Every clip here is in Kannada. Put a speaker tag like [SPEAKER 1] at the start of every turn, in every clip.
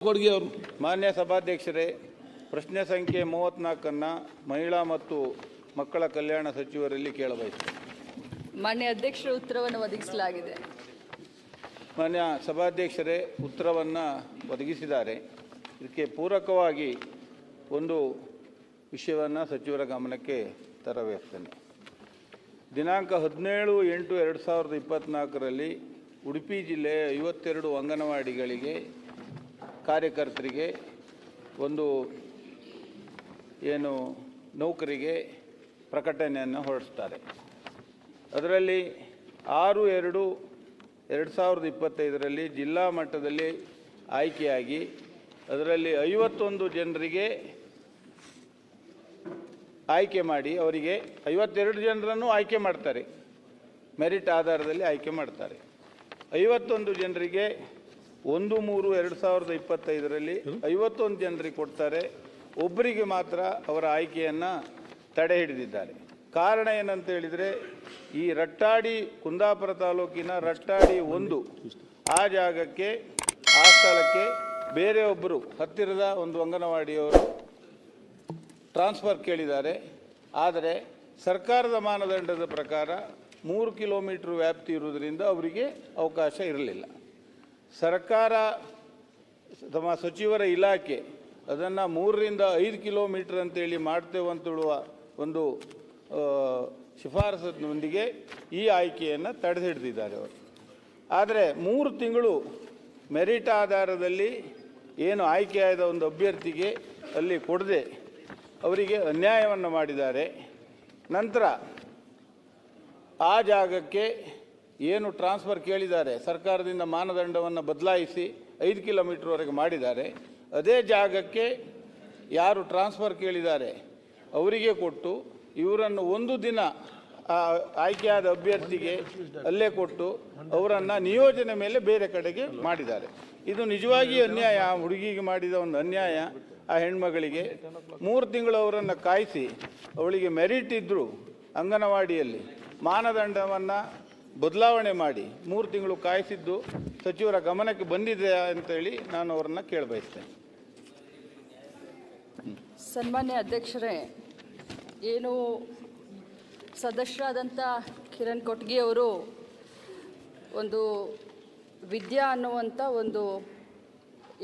[SPEAKER 1] ಕೊಡ್ಗಿ ಅವರು.
[SPEAKER 2] ಮಾನ್ಯ ಸಭಾಧ್ಯಕ್ಷರೇ, ಪ್ರಶ್ನೆ ಸಂಖ್ಯೆ 34 ಮಹಿಳಾ ಮತ್ತು ಮಕ್ಕಳ ಕಲ್ಯಾಣ ಸಚಿವರಲ್ಲಿ ಕೇಳಬಯಸುತ್ತೇನೆ.
[SPEAKER 3] ಮಾನ್ಯ ಅಧ್ಯಕ್ಷರ ಉತ್ತರವನ್ನು ಒದಗಿಸಲಾಗಿದೆ.
[SPEAKER 2] ಮಾನ್ಯ ಸಭಾಧ್ಯಕ್ಷರೇ, ಉತ್ತರವನ್ನು ಒದಗಿಸಿದ್ದಾರೆ. ಇದಕ್ಕೆ ಪೂರಕವಾಗಿ ಒಂದು ವಿಷಯವನ್ನು ಸಚಿವರ ಗಮನಕ್ಕೆ ತರಬಯಸ್ತೇನೆ. ದಿನಾಂಕ 17/8/2024 ಉಡುಪಿ ಜಿಲ್ಲೆಯ 52 ಅಂಗನವಾಡಿಗಳಿಗೆ ಕಾರ್ಯಕರ್ತರಿಗೆ ಒಂದು ನೌಕರಿಗೆ ಪ್ರಕಟಣೆಯನ್ನು ಹೊರಡಿಸ್ತಾರೆ. ಅದರಲ್ಲಿ 6/2/2025 ಜಿಲ್ಲಾ ಮಟ್ಟದಲ್ಲಿ ಆಯ್ಕೆಯಾಗಿ ಅದರಲ್ಲಿ 51 ಜನರಿಗೆ ಆಯ್ಕೆ ಮಾಡಿ ಅವರಿಗೆ 52 ಜನರನ್ನು ಆಯ್ಕೆ ಮಾಡ್ತಾರೆ. ಮೆರಿಟ್ ಆಧಾರದಲ್ಲಿ ಆಯ್ಕೆ ಮಾಡ್ತಾರೆ. 51 ಜನರಿಗೆ 1/3/2025 51 ಜನರಿಗೆ ಕೊಡ್ತಾರೆ. ಒಬ್ಬರಿಗೆ ಮಾತ್ರ ಅವರ ಆಯ್ಕೆಯನ್ನು ತಡೆ ಹಿಡಿದಿದ್ದಾರೆ. ಕಾರಣ ಏನಂತ ಹೇಳಿದರೆ, ಈ ರಟ್ಟಾಡಿ ಕುಂದಾಪುರ ತಾಲೂಕಿನ ರಟ್ಟಾಡಿ 1 ಆ ಜಾಗಕ್ಕೆ ಆ ಸ್ಥಳಕ್ಕೆ ಬೇರೆ ಒಬ್ಬರು ಹತ್ತಿರದ ಒಂದು ಅಂಗನವಾಡಿಯವರು ಟ್ರಾನ್ಸ್ಫರ್ ಕೇಳಿದ್ದಾರೆ. ಆದರೆ ಸರ್ಕಾರದ ಮಾನದಂಡದ ಪ್ರಕಾರ 3 ಕಿಲೋಮೀಟರ್ ವ್ಯಾಪ್ತಿ ಇರುವುದರಿಂದ ಅವರಿಗೆ ಅವಕಾಶ ಇರಲಿಲ್ಲ. ಸರ್ಕಾರ ತಮ್ಮ ಸಚಿವರ ಇಲಾಖೆ ಅದನ್ನು 3ರಿಂದ 5 ಕಿಲೋಮೀಟರ್ ಅಂತೇಳಿ ಮಾಡ್ತೇವಂತೇಳುವ ಒಂದು ಶಿಫಾರಸಿನೊಂದಿಗೆ ಈ ಆಯ್ಕೆಯನ್ನು ತಡೆ ಹಿಡಿದಿದ್ದಾರೆ ಅವರು. ಆದರೆ 3 ತಿಂಗಳು ಮೆರಿಟ್ ಆಧಾರದಲ್ಲಿ ಏನು ಆಯ್ಕೆಯಾದ ಒಂದು ಅಭ್ಯರ್ಥಿಗೆ ಅಲ್ಲಿ ಕೊಡದೆ ಅವರಿಗೆ ಅನ್ಯಾಯವನ್ನು ಮಾಡಿದ್ದಾರೆ. ನಂತರ ಆ ಜಾಗಕ್ಕೆ ಏನು ಟ್ರಾನ್ಸ್ಫರ್ ಕೇಳಿದ್ದಾರೆ, ಸರ್ಕಾರದಿಂದ ಮಾನದಂಡವನ್ನು ಬದಲಾಯಿಸಿ 5 ಕಿಲೋಮೀಟರ್ವರೆಗೆ ಮಾಡಿದ್ದಾರೆ. ಅದೇ ಜಾಗಕ್ಕೆ ಯಾರು ಟ್ರಾನ್ಸ್ಫರ್ ಕೇಳಿದ್ದಾರೆ ಅವರಿಗೆ ಕೊಟ್ಟು ಇವರನ್ನು ಒಂದು ದಿನ ಆಯ್ಕೆಯಾದ ಅಭ್ಯರ್ಥಿಗೆ ಅಲ್ಲೇ ಕೊಟ್ಟು ಅವರನ್ನು ನಿಯೋಜನೆ ಮೇಲೆ ಬೇರೆ ಕಡೆಗೆ ಮಾಡಿದ್ದಾರೆ. ಇದು ನಿಜವಾಗಿ ಅನ್ಯಾಯ. ಆ ಹುಡುಗಿಗೆ ಮಾಡಿದ ಒಂದು ಅನ್ಯಾಯ. ಆ ಹೆಣ್ಮಗಳಿಗೆ 3 ತಿಂಗಳು ಅವರನ್ನು ಕಾಯಿಸಿ ಅವಳಿಗೆ ಮೆರಿಟ್ ಇದ್ದರೂ ಅಂಗನವಾಡಿಯಲ್ಲಿ ಮಾನದಂಡವನ್ನು ಬದಲಾವಣೆ ಮಾಡಿ 3 ತಿಂಗಳು ಕಾಯಿಸಿದ್ದು ಸಚಿವರ ಗಮನಕ್ಕೆ ಬಂದಿದೆ ಅಂತೇಳಿ ನಾನು ಅವರನ್ನು ಕೇಳಬಯಸ್ತೇನೆ.
[SPEAKER 3] ಸನ್ಮಾನ್ಯ ಅಧ್ಯಕ್ಷರೇ, ಏನು ಸದಸ್ಯರಾದಂಥ ಕಿರಣ್ ಕೊಟ್ಗಿ ಅವರು ಒಂದು ವಿದ್ಯಾ ಅನ್ನುವಂಥ ಒಂದು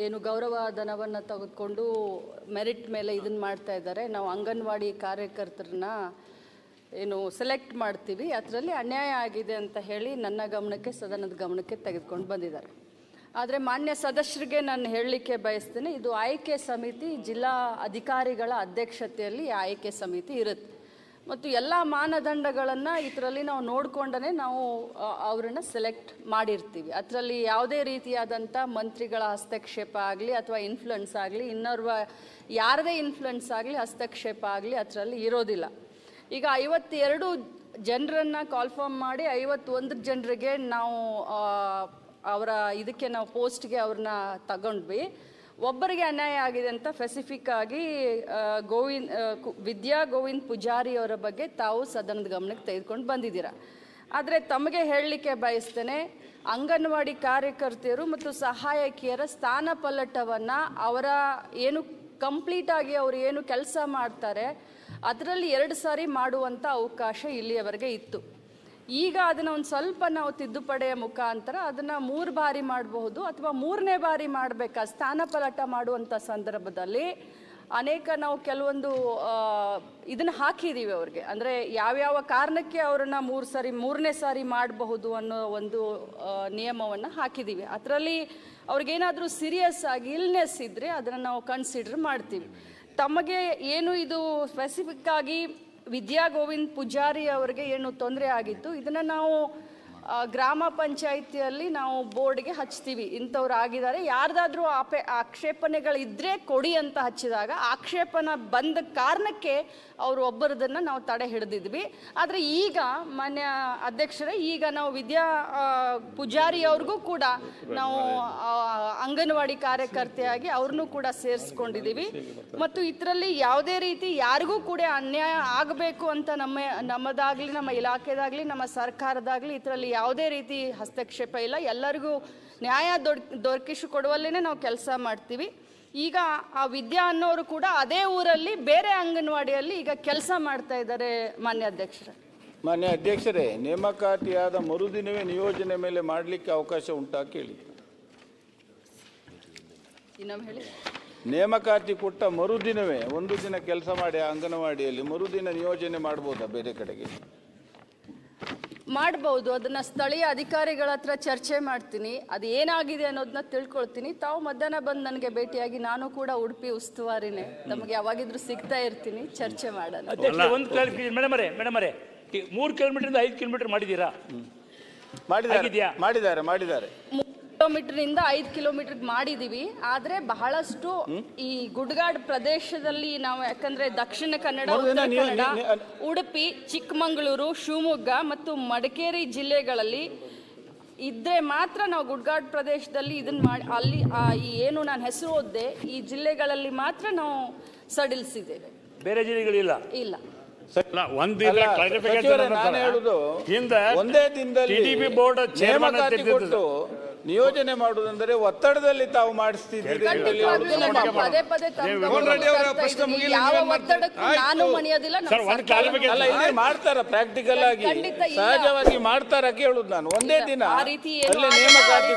[SPEAKER 3] ಏನು ಗೌರವ ಧನವನ್ನು ತೆಗೆದುಕೊಂಡು ಮೆರಿಟ್ ಮೇಲೆ ಇದನ್ನು ಮಾಡ್ತಾ ಇದ್ದಾರೆ. ನಾವು ಅಂಗನವಾಡಿ ಕಾರ್ಯಕರ್ತರನ್ನ ಏನು ಸೆಲೆಕ್ಟ್ ಮಾಡ್ತೀವಿ, ಅದರಲ್ಲಿ ಅನ್ಯಾಯ ಆಗಿದೆ ಅಂತ ಹೇಳಿ ನನ್ನ ಗಮನಕ್ಕೆ, ಸದನದ ಗಮನಕ್ಕೆ ತೆಗೆದುಕೊಂಡು ಬಂದಿದ್ದಾರೆ. ಆದರೆ ಮಾನ್ಯ ಸದಸ್ಯರಿಗೆ ನಾನು ಹೇಳಲಿಕ್ಕೆ ಬಯಸ್ತೇನೆ, ಇದು ಆಯ್ಕೆ ಸಮಿತಿ, ಜಿಲ್ಲಾ ಅಧಿಕಾರಿಗಳ ಅಧ್ಯಕ್ಷತೆಯಲ್ಲಿ ಆಯ್ಕೆ ಸಮಿತಿ ಇರುತ್ತೆ ಮತ್ತು ಎಲ್ಲ ಮಾನದಂಡಗಳನ್ನು ಇದರಲ್ಲಿ ನಾವು ನೋಡಿಕೊಂಡೇ ನಾವು ಅವರನ್ನು ಸೆಲೆಕ್ಟ್ ಮಾಡಿರ್ತೀವಿ. ಅದರಲ್ಲಿ ಯಾವುದೇ ರೀತಿಯಾದಂಥ ಮಂತ್ರಿಗಳ ಹಸ್ತಕ್ಷೇಪ ಆಗಲಿ ಅಥವಾ ಇನ್ಫ್ಲುಯೆನ್ಸ್ ಆಗಲಿ, ಇನ್ನೋರ್ವ ಯಾರದೇ ಇನ್ಫ್ಲುಯೆನ್ಸ್ ಆಗಲಿ, ಹಸ್ತಕ್ಷೇಪ ಆಗಲಿ ಅದರಲ್ಲಿ ಇರೋದಿಲ್ಲ. ಈಗ 52 ಜನರನ್ನು ಕಾಲ್ಫಾರ್ಮ್ ಮಾಡಿ 51 ಜನರಿಗೆ ನಾವು ಅವರ ಇದಕ್ಕೆ ನಾವು ಪೋಸ್ಟ್ಗೆ ಅವ್ರನ್ನ ತಗೊಂಡ್ವಿ. ಒಬ್ಬರಿಗೆ ಅನ್ಯಾಯ ಆಗಿದೆ ಅಂತ ಸ್ಪೆಸಿಫಿಕ್ ಆಗಿ ವಿದ್ಯಾ ಗೋವಿಂದ್ ಪೂಜಾರಿ ಅವರ ಬಗ್ಗೆ ತಾವು ಸದನದ ಗಮನಕ್ಕೆ ತೆಗೆದುಕೊಂಡು ಬಂದಿದ್ದೀರಾ. ಆದರೆ ತಮಗೆ ಹೇಳಲಿಕ್ಕೆ ಬಯಸ್ತೇನೆ, ಅಂಗನವಾಡಿ ಕಾರ್ಯಕರ್ತೆಯರು ಮತ್ತು ಸಹಾಯಕಿಯರ ಸ್ಥಾನ ಪಲ್ಲಟವನ್ನು ಅವರ ಏನು ಕಂಪ್ಲೀಟಾಗಿ ಅವರು ಏನು ಕೆಲಸ ಮಾಡ್ತಾರೆ ಅದರಲ್ಲಿ 2 ಸಾರಿ ಮಾಡುವಂಥ ಅವಕಾಶ ಇಲ್ಲಿಯವರೆಗೆ ಇತ್ತು. ಈಗ ಅದನ್ನು ಒಂದು ಸ್ವಲ್ಪ ನಾವು ತಿದ್ದುಪಡಿಯ ಮುಖಾಂತರ ಅದನ್ನು 3 ಬಾರಿ ಮಾಡಬಹುದು ಅಥವಾ 3ನೇ ಬಾರಿ ಮಾಡಬೇಕಾ ಸ್ಥಾನ ಪಲ್ಲಟ ಮಾಡುವಂಥ ಸಂದರ್ಭದಲ್ಲಿ ಅನೇಕ ನಾವು ಕೆಲವೊಂದು ಇದನ್ನು ಹಾಕಿದ್ದೀವಿ ಅವ್ರಿಗೆ. ಅಂದರೆ ಯಾವ್ಯಾವ ಕಾರಣಕ್ಕೆ ಅವರನ್ನು 3ನೇ ಸಾರಿ ಮಾಡಬಹುದು ಅನ್ನೋ ಒಂದು ನಿಯಮವನ್ನು ಹಾಕಿದ್ದೀವಿ. ಅದರಲ್ಲಿ ಅವ್ರಿಗೇನಾದರೂ ಸೀರಿಯಸ್ ಆಗಿ ಇಲ್ನೆಸ್ ಇದ್ದರೆ ಅದನ್ನು ನಾವು ಕನ್ಸಿಡರ್ ಮಾಡ್ತೀವಿ. ತಮಗೆ ಏನು ಇದು ಸ್ಪೆಸಿಫಿಕ್ ಆಗಿ ವಿದ್ಯಾ ಗೋವಿಂದ್ ಪೂಜಾರಿ ಅವರಿಗೆ ಏನು ತೊಂದರೆ ಆಗಿತ್ತು, ಇದನ್ನು ನಾವು ಗ್ರಾಮ ಪಂಚಾಯಿತಿಯಲ್ಲಿ ನಾವು ಬೋರ್ಡ್ಗೆ ಹಚ್ತೀವಿ. ಇಂಥವ್ರು ಆಗಿದ್ದಾರೆ, ಯಾರ್ದಾದ್ರೂ ಆಕ್ಷೇಪಣೆಗಳಿದ್ದರೆ ಕೊಡಿ ಅಂತ ಹಚ್ಚಿದಾಗ ಆಕ್ಷೇಪಣೆ ಬಂದ ಕಾರಣಕ್ಕೆ ಅವರು ಒಬ್ಬರದನ್ನು ನಾವು ತಡೆ ಹಿಡಿದಿದ್ವಿ. ಆದರೆ ಈಗ ಮಾನ್ಯ ಅಧ್ಯಕ್ಷರೇ, ಈಗ ನಾವು ವಿದ್ಯಾ ಪೂಜಾರಿ ಅವ್ರಿಗೂ ಕೂಡ ನಾವು ಅಂಗನವಾಡಿ ಕಾರ್ಯಕರ್ತೆಯಾಗಿ ಅವ್ರನ್ನೂ ಕೂಡ ಸೇರಿಸ್ಕೊಂಡಿದ್ದೀವಿ. ಮತ್ತು ಇದರಲ್ಲಿ ಯಾವುದೇ ರೀತಿ ಯಾರಿಗೂ ಕೂಡ ಅನ್ಯಾಯ ಆಗಬೇಕು ಅಂತ ನಮ್ಮದಾಗಲಿ, ನಮ್ಮ ಇಲಾಖೆದಾಗಲಿ, ನಮ್ಮ ಸರ್ಕಾರದಾಗಲಿ ಇದರಲ್ಲಿ ಯಾವುದೇ ರೀತಿ ಹಸ್ತಕ್ಷೇಪ ಇಲ್ಲ. ಎಲ್ಲರಿಗೂ ನ್ಯಾಯ ದೊರಕಿಸಿಕೊಡುವಲ್ಲೇ ನಾವು ಕೆಲಸ ಮಾಡ್ತೀವಿ. ಈಗ ಆ ವಿದ್ಯಾ ಅನ್ನೋರು ಕೂಡ ಅದೇ ಊರಲ್ಲಿ ಬೇರೆ ಅಂಗನವಾಡಿಯಲ್ಲಿ ಈಗ ಕೆಲಸ ಮಾಡ್ತಾ ಇದ್ದಾರೆ. ಮಾನ್ಯ
[SPEAKER 2] ಅಧ್ಯಕ್ಷರೇ, ನೇಮಕಾತಿಯಾದ ಮರುದಿನವೇ ನಿಯೋಜನೆ ಮೇಲೆ ಮಾಡಲಿಕ್ಕೆ ಅವಕಾಶ ಉಂಟಾ ಕೇಳಿ.
[SPEAKER 3] ಇನ್ನೊಮ್ಮೆ ಹೇಳಿ.
[SPEAKER 2] ನೇಮಕಾತಿ ಕೊಟ್ಟ ಮರುದಿನವೇ ಒಂದು ದಿನ ಕೆಲಸ ಮಾಡಿ ಅಂಗನವಾಡಿಯಲ್ಲಿ ಮರುದಿನ ನಿಯೋಜನೆ ಮಾಡ್ಬೋದಾ ಬೇರೆ ಕಡೆಗೆ?
[SPEAKER 3] ಮಾಡ್ಬೋದು. ಅದನ್ನ ಸ್ಥಳೀಯ ಅಧಿಕಾರಿಗಳ ಹತ್ರ ಚರ್ಚೆ ಮಾಡ್ತೀನಿ. ಅದು ಏನಾಗಿದೆ ಅನ್ನೋದನ್ನ ತಿಳ್ಕೊಳ್ತೀನಿ. ತಾವು ಮಧ್ಯಾಹ್ನ ಬಂದು ನನಗೆ ಭೇಟಿಯಾಗಿ, ನಾನು ಕೂಡ ಉಡುಪಿ ಉಸ್ತುವಾರಿನೇ, ನಮಗೆ ಯಾವಾಗಿದ್ರು ಸಿಗ್ತಾ ಇರ್ತೀನಿ, ಚರ್ಚೆ ಮಾಡೋಣ.
[SPEAKER 1] ಒಂದು ಕ್ಲಾರಿಫಿಕೇಶನ್ ಮೇಡಮ್ ಅವರೇ, 3 ಕಿಲೋಮೀಟರ್ 5 ಕಿಲೋಮೀಟರ್ ಮಾಡಿದ್ದೀರಾ?
[SPEAKER 2] ಮಾಡಿದ್ದಾರೆ
[SPEAKER 3] 3 ಕಿಲೋಮೀಟರ್ನಿಂದ 5 ಕಿಲೋಮೀಟರ್ ಮಾಡಿದೀವಿ. ಆದ್ರೆ ಬಹಳಷ್ಟು ಈ ಗುಡ್ಗಾಡ್ ಪ್ರದೇಶದಲ್ಲಿ ನಾವು, ಯಾಕಂದ್ರೆ ದಕ್ಷಿಣ ಕನ್ನಡ, ಉತ್ತರ ಕನ್ನಡ, ಉಡುಪಿ, ಚಿಕ್ಕಮಗಳೂರು, ಶಿವಮೊಗ್ಗ ಮತ್ತು ಮಡಿಕೇರಿ ಜಿಲ್ಲೆಗಳಲ್ಲಿ ಇದ್ರೆ ಮಾತ್ರ ನಾವು ಗುಡ್ಗಾಡ್ ಪ್ರದೇಶದಲ್ಲಿ ಇದನ್ನ ಮಾಡಿ, ಅಲ್ಲಿ ಏನು ನಾನು ಹೆಸರು ಓದ್ದೆ, ಈ ಜಿಲ್ಲೆಗಳಲ್ಲಿ ಮಾತ್ರ ನಾವು ಸಡಿಲಿಸಿದ್ದೇವೆ.
[SPEAKER 1] ಬೇರೆ ಜಿಲ್ಲೆಗಳಿಲ್ಲ?
[SPEAKER 3] ಇಲ್ಲ.
[SPEAKER 2] ನಾನು ಹೇಳುದು, ಒಂದೇ ದಿನದಲ್ಲಿ
[SPEAKER 1] ಬೋರ್ಡ್
[SPEAKER 2] ನೇಮಕಾತಿ ಕೊಟ್ಟು ನಿಯೋಜನೆ ಮಾಡುವುದಂದರೆ ಒತ್ತಡದಲ್ಲಿ ತಾವು ಮಾಡಿಸ್ತಿದ್ದೀರಿ. ಮಾಡ್ತಾರ ಪ್ರಾಕ್ಟಿಕಲ್ ಆಗಿ, ಸಹಜವಾಗಿ ಮಾಡ್ತಾರ ಕೇಳುದು ನಾನು. ಒಂದೇ ದಿನ ನೇಮಕಾತಿ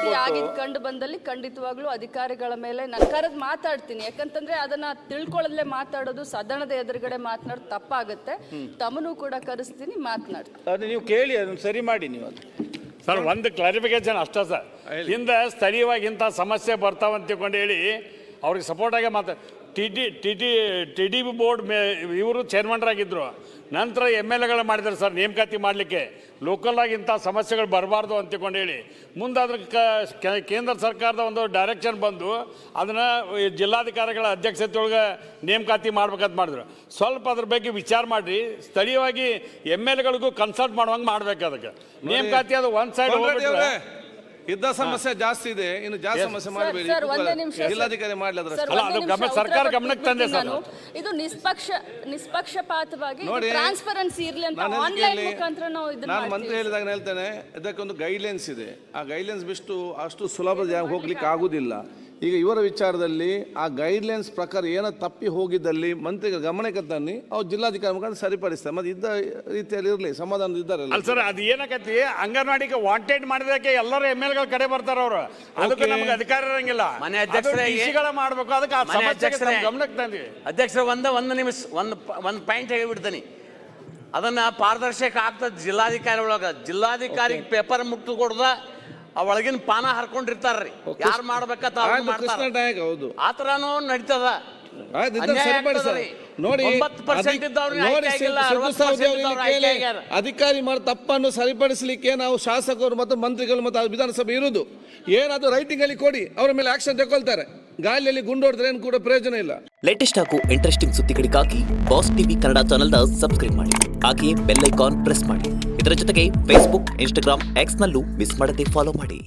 [SPEAKER 3] ಕಂಡು ಬಂದಲ್ಲಿ ಖಂಡಿತವಾಗ್ಲೂ ಅಧಿಕಾರಿಗಳ ಮೇಲೆ ನಾನು ಕರೆದು ಮಾತಾಡ್ತೀನಿ. ಯಾಕಂತಂದ್ರೆ ಅದನ್ನ ತಿಳ್ಕೊಳ್ಳದಲ್ಲೇ ಮಾತಾಡೋದು, ಸದನದ ಎದುರುಗಡೆ ಮಾತನಾಡೋದು ತಪ್ಪಾಗುತ್ತೆ. ತಮ್ಮನು ಕೂಡ ಕರೆಸ್ತೀನಿ, ಮಾತನಾಡ್ತೀನಿ.
[SPEAKER 2] ಅದು ನೀವು ಕೇಳಿ, ಅದನ್ನ ಸರಿ ಮಾಡಿ ನೀವು. ಅದು
[SPEAKER 1] ಸರ್, ಒಂದು ಕ್ಲಾರಿಫಿಕೇಶನ್ ಅಷ್ಟೇ ಸರ್. ಹಿಂದೆ ಸ್ಥಳೀಯವಾಗಿ ಇಂಥ ಸಮಸ್ಯೆ ಬರ್ತಾವಂತ ತಿಳ್ಕೊಂಡು ಹೇಳಿ ಅವ್ರಿಗೆ ಸಪೋರ್ಟಾಗೆ ಟಿ ಡಿ ಬಿ ಬೋರ್ಡ್ ಇವರು ಚೇರ್ಮನ್ರಾಗಿದ್ದರು. ನಂತರ MLAಗಳು ಮಾಡಿದ್ದಾರೆ ಸರ್ ನೇಮಕಾತಿ ಮಾಡಲಿಕ್ಕೆ. ಲೋಕಲಾಗಿ ಇಂಥ ಸಮಸ್ಯೆಗಳು ಬರಬಾರ್ದು ಅಂತ ತಿಳ್ಕೊಂಡು ಹೇಳಿ ಮುಂದಾದ್ರ ಕೇಂದ್ರ ಸರ್ಕಾರದ ಒಂದು ಡೈರೆಕ್ಷನ್ ಬಂದು ಅದನ್ನು ಜಿಲ್ಲಾಧಿಕಾರಿಗಳ ಅಧ್ಯಕ್ಷತೆಯೊಳಗೆ ನೇಮಕಾತಿ ಮಾಡ್ಬೇಕಂತ ಮಾಡಿದ್ರು. ಸ್ವಲ್ಪ ಅದ್ರ ಬಗ್ಗೆ ವಿಚಾರ ಮಾಡಿ ಸ್ಥಳೀಯವಾಗಿ MLAಗಳಿಗೂ ಕನ್ಸಲ್ಟ್ ಮಾಡುವಂಗೆ ಮಾಡ್ಬೇಕು. ಅದಕ್ಕೆ ನೇಮಕಾತಿ ಅದು ಒಂದು ಸೈಡ್
[SPEAKER 4] ಇದ್ದ ಸಮಸ್ಯೆ ಜಾಸ್ತಿ ಇದೆ, ಇನ್ನು ಜಾಸ್ತಿ ಸಮಸ್ಯೆ ಮಾಡಬೇಡಿ. ಜಿಲ್ಲಾಧಿಕಾರಿ ಮಾಡಲಿ,
[SPEAKER 1] ಸರ್ಕಾರ ಗಮನಕ್ಕೆ ತಂದೆ ಸರ್.
[SPEAKER 3] ಇದು ನಿಷ್ಪಕ್ಷಪಾತವಾಗಿ ಟ್ರಾನ್ಸ್ಪರೆನ್ಸಿ ಇರಲಿ ಅಂತ ಆನ್ಲೈನ್ ಮುಖಾಂತರ ನಾವು ಇದನ್ನ
[SPEAKER 4] ನಾನು ಮಂತ್ರಿ ಹೇಳಿದಾಗ ಹೇಳ್ತೇನೆ, ಇದಕ್ಕೊಂದು ಗೈಡ್ಲೈನ್ಸ್ ಇದೆ. ಆ ಗೈಡ್ಲೈನ್ಸ್ ಬಿಟ್ಟು ಅಷ್ಟು ಸುಲಭ ಹೋಗ್ಲಿಕ್ಕೆ ಆಗುದಿಲ್ಲ. ಈಗ ಇವರ ವಿಚಾರದಲ್ಲಿ ಆ ಗೈಡ್ಲೈನ್ಸ್ ಪ್ರಕಾರ ಏನೋ ತಪ್ಪಿ ಹೋಗಿದ್ದಲ್ಲಿ ಮಂತ್ರಿಗಳ ಗಮನಕ್ಕೆ ತನ್ನಿ, ಅವ್ರು ಜಿಲ್ಲಾಧಿಕಾರಿ ಮುಖಾಂತರ ಸರಿಪಡಿಸ್ತಾರೆ. ಮತ್ತೆ ಇದ್ದ ರೀತಿಯಲ್ಲಿ ಇರಲಿ, ಸಮಾಧಾನ ಇದ್ದಾರೆ.
[SPEAKER 1] ಅಲ್ಲ ಸರ್, ಅದು ಏನಕತಿ ಅಂಗನವಾಡಿಗೆ ವಾಂಟೆಡ್ ಮಾಡಿದಕ್ಕೆ ಎಲ್ಲರೂ MLAಗಳ ಕಡೆ ಬರ್ತಾರೆ. ಅವರು ಅದಕ್ಕೆ ನಮ್ಗೆ ಅಧಿಕಾರ ಇರಂಗಿಲ್ಲ. ಮಾಡ್ಬೇಕು. ಅದಕ್ಕೆ ಗಮನಕ್ಕೆ ತಂದ್ವಿ.
[SPEAKER 5] ಅಧ್ಯಕ್ಷರ ಒಂದು ನಿಮಿಷ ಒಂದು ಪಾಯಿಂಟ್ ಹೇಳಿಬಿಡ್ತೀನಿ. ಅದನ್ನ ಪಾರದರ್ಶಕ ಆಗ್ತದೆ. ಜಿಲ್ಲಾಧಿಕಾರಿ ಒಳಗ ಜಿಲ್ಲಾಧಿಕಾರಿಗೆ ಪೇಪರ್ ಮುಟ್ಟು ಕೊಡ್ದ ಒಳಗಿನ ಪಾನ ಹರ್ಕೊಂಡಿರ್ತಾರ್ರಿ, ಯಾರು ಮಾಡ್ಬೇಕಂತ ಆತರನೂ ನಡೀತದ.
[SPEAKER 4] ನೋಡಿ, ಅಧಿಕಾರಿ ಮಾಡೋ ತಪ್ಪನ್ನು ಸರಿಪಡಿಸಲಿಕ್ಕೆ ನಾವು ಶಾಸಕರು ಮತ್ತು ಮಂತ್ರಿಗಳು ಮತ್ತು ವಿಧಾನಸಭೆ ಇರುವುದು. ಏನಾದ್ರು ರೈಟಿಂಗ್ ಅಲ್ಲಿ ಕೊಡಿ, ಅವರ ಮೇಲೆ ಆಕ್ಷನ್ ತಗೊಳ್ತಾರೆ. ಗಾಳಿಯಲ್ಲಿ ಗುಂಡೋಡಿದ್ರೆ ಏನು ಕೂಡ ಪ್ರಯೋಜನ ಇಲ್ಲ.
[SPEAKER 6] ಲೇಟೆಸ್ಟ್ ಹಾಗೂ ಇಂಟ್ರೆಸ್ಟಿಂಗ್ ಸುದ್ದಿಗಳಿಗಾಗಿ ಬಾಸ್ ಟಿವಿ ಕನ್ನಡ ಚಾನೆಲ್ನ ಸಬ್ಸ್ಕ್ರೈಬ್ ಮಾಡಿ. ಹಾಗೆಯೇ ಬೆಲ್ ಐಕಾನ್ ಪ್ರೆಸ್ ಮಾಡಿ. ಇದರ ಜೊತೆಗೆ ಫೇಸ್ಬುಕ್, ಇನ್ಸ್ಟಾಗ್ರಾಮ್, ಎಕ್ಸ್ ನಲ್ಲೂ ಮಿಸ್ ಮಾಡದೆ ಫಾಲೋ ಮಾಡಿ.